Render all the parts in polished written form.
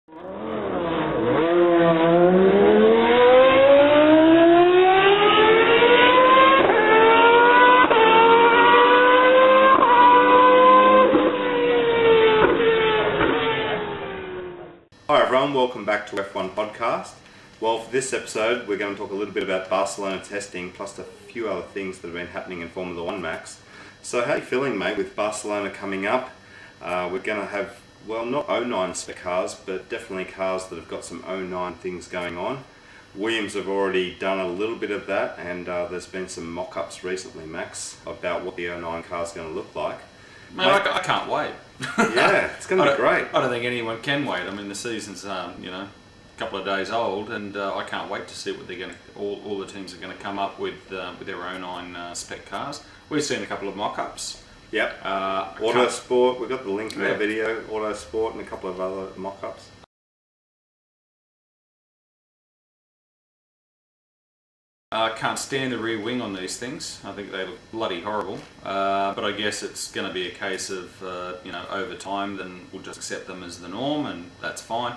Hi everyone, welcome back to F1Podcast. Well, for this episode we're going to talk a little bit about Barcelona testing plus a few other things that have been happening in Formula 1, Max. So how are you feeling, mate, with Barcelona coming up? We're going to have, well, not 09 spec cars, but definitely cars that have got some 09 things going on. Williams have already done a little bit of that, and there's been some mock-ups recently, Max, about what the 09 car is going to look like. Man, I can't wait. Yeah, it's going to be great. I don't think anyone can wait. I mean, the season's a couple of days old, and I can't wait to see what they're going to. All the teams are going to come up with their 09 spec cars. We've seen a couple of mock-ups. Yep. Autosport. We've got the link in our video. Autosport and a couple of other mock-ups. Can't stand the rear wing on these things. I think they look bloody horrible. But I guess it's going to be a case of over time, then we'll just accept them as the norm, and that's fine.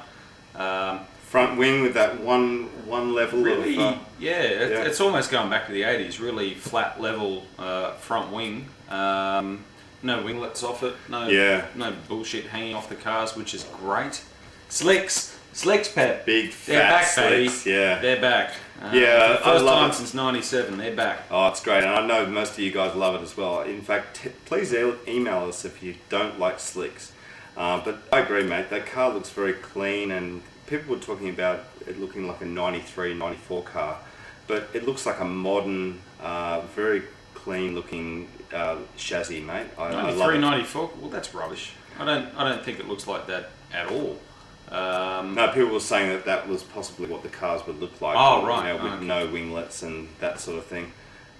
Front wing with that one level really, of... it's almost going back to the 80s. Really flat level front wing. No winglets off it. No bullshit hanging off the cars, which is great. Slicks, Pep. Big fat they're back, slicks, baby. yeah. They're back. Yeah, first time since '97, they're back. Oh, it's great, and I know most of you guys love it as well. In fact, please email us if you don't like slicks. But I agree, mate. That car looks very clean, and people were talking about it looking like a 93, 94 car, but it looks like a modern, very clean-looking chassis, mate. I love it. 94. Well, that's rubbish. I don't think it looks like that at all. No, people were saying that was possibly what the cars would look like. Oh, right. With no winglets and that sort of thing.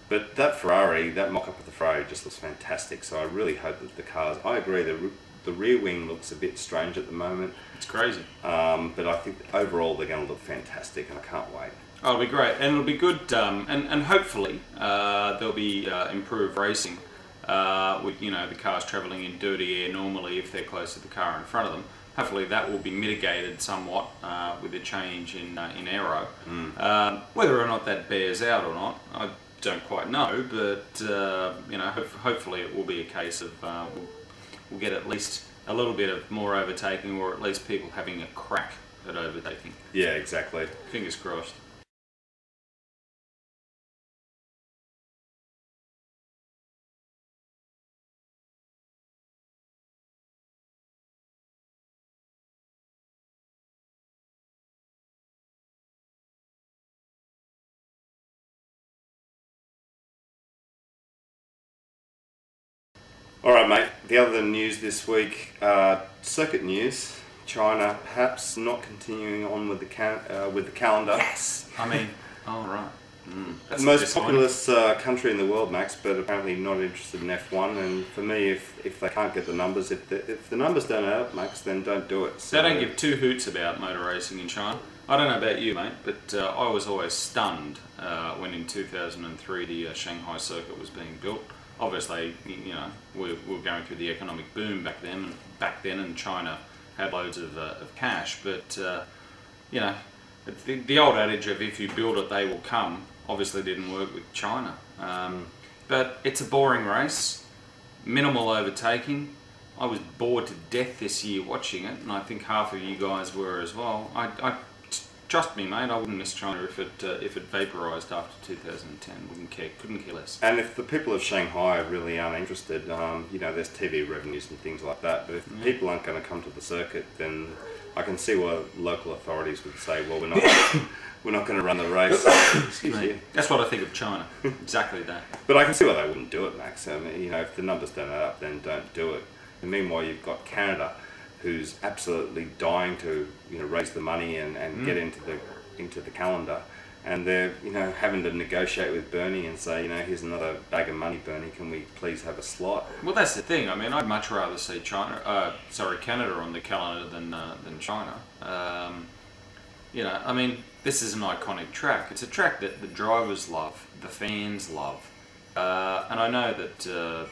But that Ferrari, that mock-up of the Ferrari just looks fantastic. So I really hope that the cars... I agree, the rear wing looks a bit strange at the moment. It's crazy. But I think overall they're going to look fantastic, and I can't wait. Oh, it'll be great. And it'll be good, and hopefully there'll be improved racing with, the cars travelling in dirty air normally if they're close to the car in front of them. Hopefully that will be mitigated somewhat with a change in aero. Whether or not that bears out or not, I don't quite know, but hopefully it will be a case of we'll get at least a little bit of more overtaking, or at least people having a crack at overtaking. Yeah, exactly. Fingers crossed. Alright, mate, the other news this week, circuit news. China perhaps not continuing on with the calendar. Yes! I mean, right. The most populous country in the world, Max, but apparently not interested in F1. And for me, if they can't get the numbers, if the numbers don't add up, Max, then don't do it. So, they don't give two hoots about motor racing in China. I don't know about you, mate, but I was always stunned when in 2003 the Shanghai circuit was being built. Obviously, we were going through the economic boom back then, and China had loads of cash. But the old adage of if you build it, they will come obviously didn't work with China. But it's a boring race, minimal overtaking. I was bored to death this year watching it, and I think half of you guys were as well. Trust me, mate, I wouldn't miss China if it vaporised after 2010. Couldn't care less. And if the people of Shanghai really aren't interested, there's TV revenues and things like that. But if the people aren't going to come to the circuit, then I can see why local authorities would say, well, we're not going to run the race. Excuse me. That's what I think of China. Exactly that. But I can see why they wouldn't do it, Max. I mean, if the numbers don't add up, then don't do it. And meanwhile, you've got Canada, who's absolutely dying to raise the money and get into the calendar, and they're having to negotiate with Bernie and say, here's another bag of money, Bernie, can we please have a slot? Well, that's the thing. I mean, I'd much rather see Canada on the calendar than China. I mean, this is an iconic track. It's a track that the drivers love, the fans love, and I know that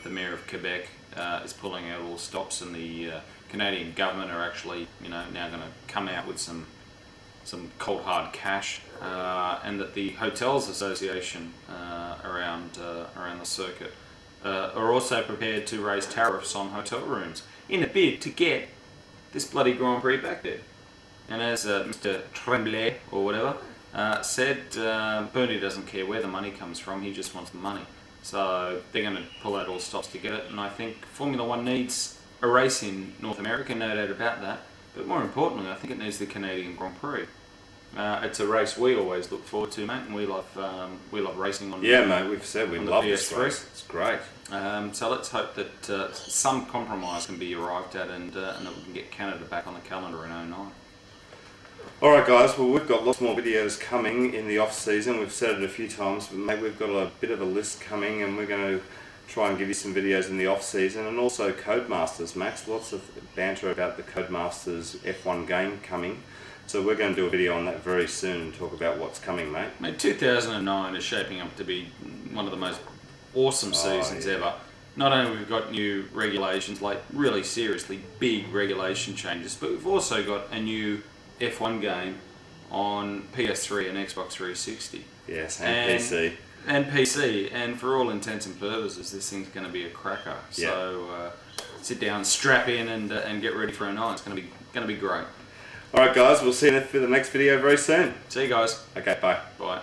the mayor of Quebec is pulling out all stops, and the Canadian government are actually, now going to come out with some cold hard cash, and that the Hotels Association around the circuit are also prepared to raise tariffs on hotel rooms in a bid to get this bloody Grand Prix back there. And as Mr. Tremblay or whatever said, Bernie doesn't care where the money comes from, he just wants the money. So they're going to pull out all stops to get it, and I think Formula One needs a race in North America, no doubt about that. But more importantly, I think it needs the Canadian Grand Prix. It's a race we always look forward to, mate, and we love racing on. Yeah, mate, we've said we love this PS3. race. It's great. So let's hope that some compromise can be arrived at, and that we can get Canada back on the calendar in 2009. Alright guys, well we've got lots more videos coming in the off season. We've said it a few times, but maybe we've got a bit of a list coming, and we're going to try and give you some videos in the off season, and also Codemasters, Max. Lots of banter about the Codemasters F1 game coming. So we're going to do a video on that very soon and talk about what's coming, mate. Mate, 2009 is shaping up to be one of the most awesome seasons ever. Not only have we got new regulations, like really seriously big regulation changes, but we've also got a new F1 game on PS3 and Xbox 360. Yes, and PC. And PC, and for all intents and purposes, this thing's going to be a cracker. Yeah. So sit down, strap in, and get ready for a night. It's going to be great. Alright guys, we'll see you for the next video very soon. See you guys. Okay, bye. Bye.